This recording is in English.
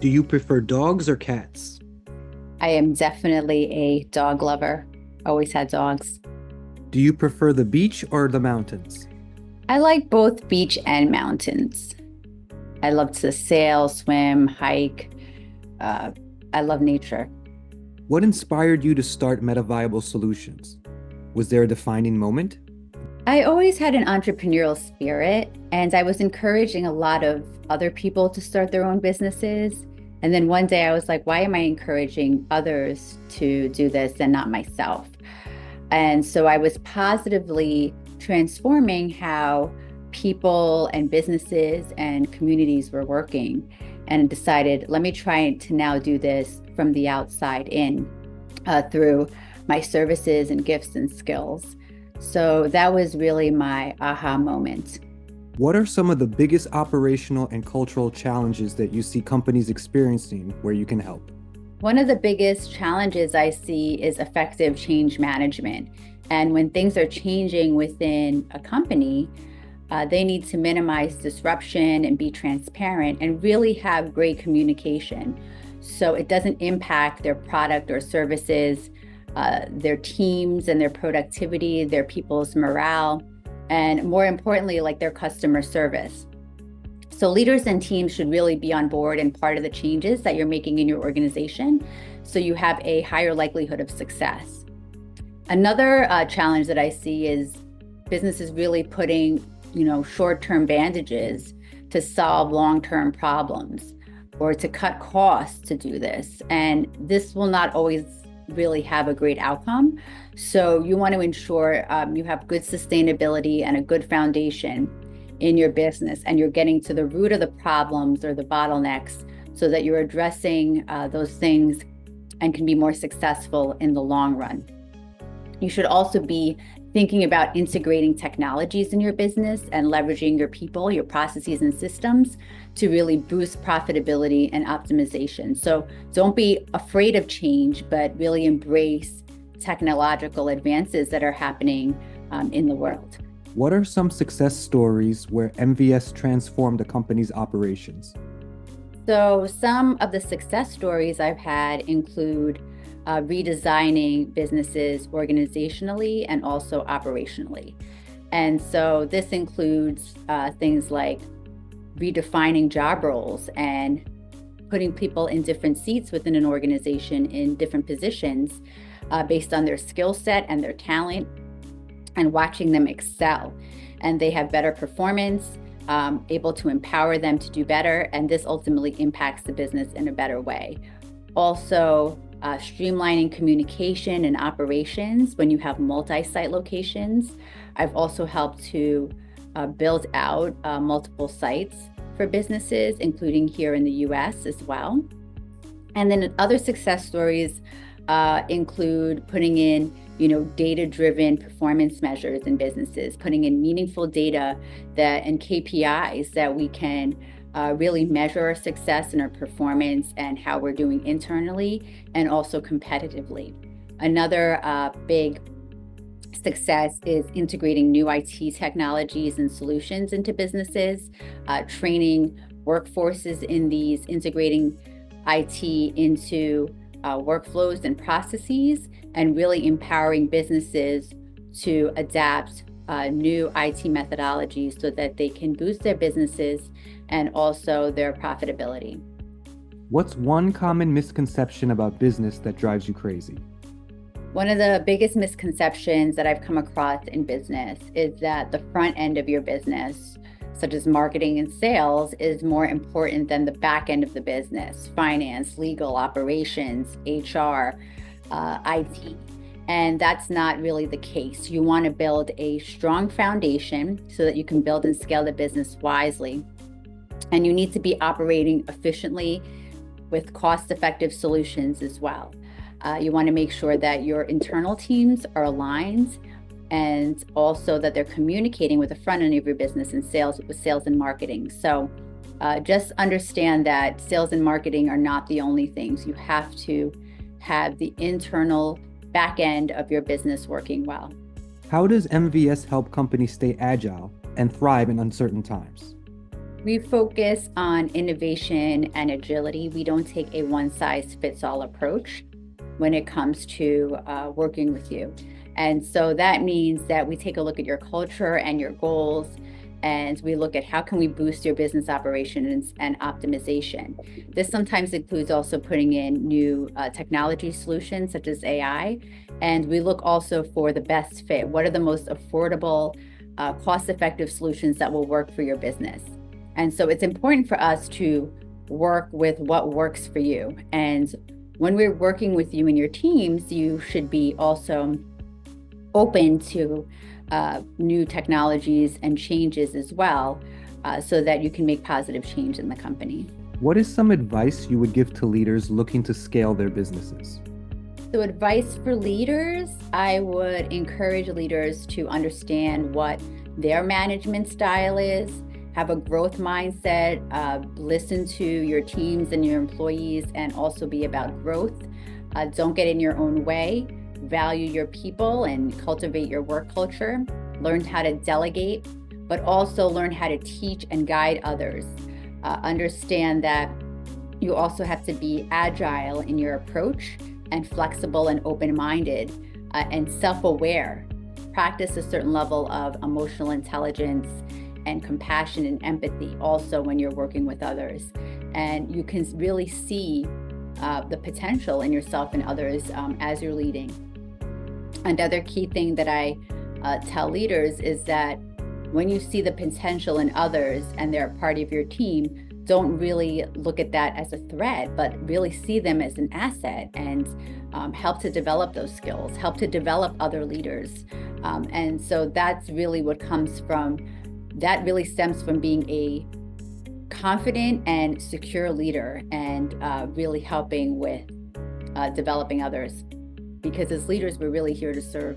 Do you prefer dogs or cats? I am definitely a dog lover. Always had dogs. Do you prefer the beach or the mountains? I like both beach and mountains. I love to sail, swim, hike. Uh, I love nature. What inspired you to start Metaviablesolutions? Was there a defining moment? I always had an entrepreneurial spirit, and I was encouraging a lot of other people to start their own businesses. And then one day I was like, why am I encouraging others to do this and not myself? And so I was positively transforming how people and businesses and communities were working and decided, let me try to now do this from the outside in through my services and gifts and skills. So that was really my aha moment. What are some of the biggest operational and cultural challenges that you see companies experiencing where you can help? One of the biggest challenges I see is effective change management. And when things are changing within a company, they need to minimize disruption and be transparent and really have great communication. So it doesn't impact their product or services, their teams and their productivity, their people's morale, and more importantly, like their customer service. So leaders and teams should really be on board and part of the changes that you're making in your organization so you have a higher likelihood of success. Another challenge that I see is businesses really putting, short-term bandages to solve long-term problems or to cut costs to do this. And this will not always really have a great outcome. So you want to ensure you have good sustainability and a good foundation in your business, and you're getting to the root of the problems or the bottlenecks so that you're addressing those things and can be more successful in the long run. You should also be thinking about integrating technologies in your business and leveraging your people, your processes and systems to really boost profitability and optimization. So don't be afraid of change, but really embrace technological advances that are happening in the world. What are some success stories where MVS transformed a company's operations? So some of the success stories I've had include redesigning businesses organizationally and also operationally. And so this includes things like redefining job roles and putting people in different seats within an organization in different positions based on their skill set and their talent, and watching them excel. And they have better performance, able to empower them to do better, and this ultimately impacts the business in a better way. Also, streamlining communication and operations when you have multi-site locations. I've also helped to build out multiple sites for businesses, including here in the US as well. And then other success stories include putting in data-driven performance measures in businesses, putting in meaningful data and KPIs that we can really measure our success and our performance and how we're doing internally and also competitively. Another big success is integrating new IT technologies and solutions into businesses, training workforces in these, integrating IT into workflows and processes, and really empowering businesses to adapt new IT methodologies so that they can boost their businesses and also their profitability. What's one common misconception about business that drives you crazy? One of the biggest misconceptions that I've come across in business is that the front end of your business, such as marketing and sales, is more important than the back end of the business: finance, legal, operations, HR, IT. And that's not really the case. You want to build a strong foundation so that you can build and scale the business wisely. And you need to be operating efficiently with cost-effective solutions as well. You want to make sure that your internal teams are aligned, and also that they're communicating with the front end of your business and with sales and marketing. So just understand that sales and marketing are not the only things. You have to have the internal back end of your business working well. How does MVS help companies stay agile and thrive in uncertain times? We focus on innovation and agility. We don't take a one-size-fits-all approach when it comes to working with you. And so that means that we take a look at your culture and your goals, and we look at how can we boost your business operations and optimization. This sometimes includes also putting in new technology solutions such as AI. And we look also for the best fit. What are the most affordable, cost-effective solutions that will work for your business? And so it's important for us to work with what works for you. And when we're working with you and your teams, you should be also open to new technologies and changes as well, so that you can make positive change in the company. What is some advice you would give to leaders looking to scale their businesses? So advice for leaders, I would encourage leaders to understand what their management style is, have a growth mindset, listen to your teams and your employees, and also be about growth. Don't get in your own way. Value your people and cultivate your work culture. Learn how to delegate, but also learn how to teach and guide others. Understand that you also have to be agile in your approach and flexible and open-minded and self-aware. Practice a certain level of emotional intelligence and compassion and empathy also when you're working with others. And you can really see the potential in yourself and others as you're leading. Another key thing that I tell leaders is that when you see the potential in others and they're a part of your team, don't really look at that as a threat, but really see them as an asset and help to develop those skills, help to develop other leaders. And so that's really what comes from, that really stems from being a confident and secure leader and really helping with developing others. Because as leaders, we're really here to serve.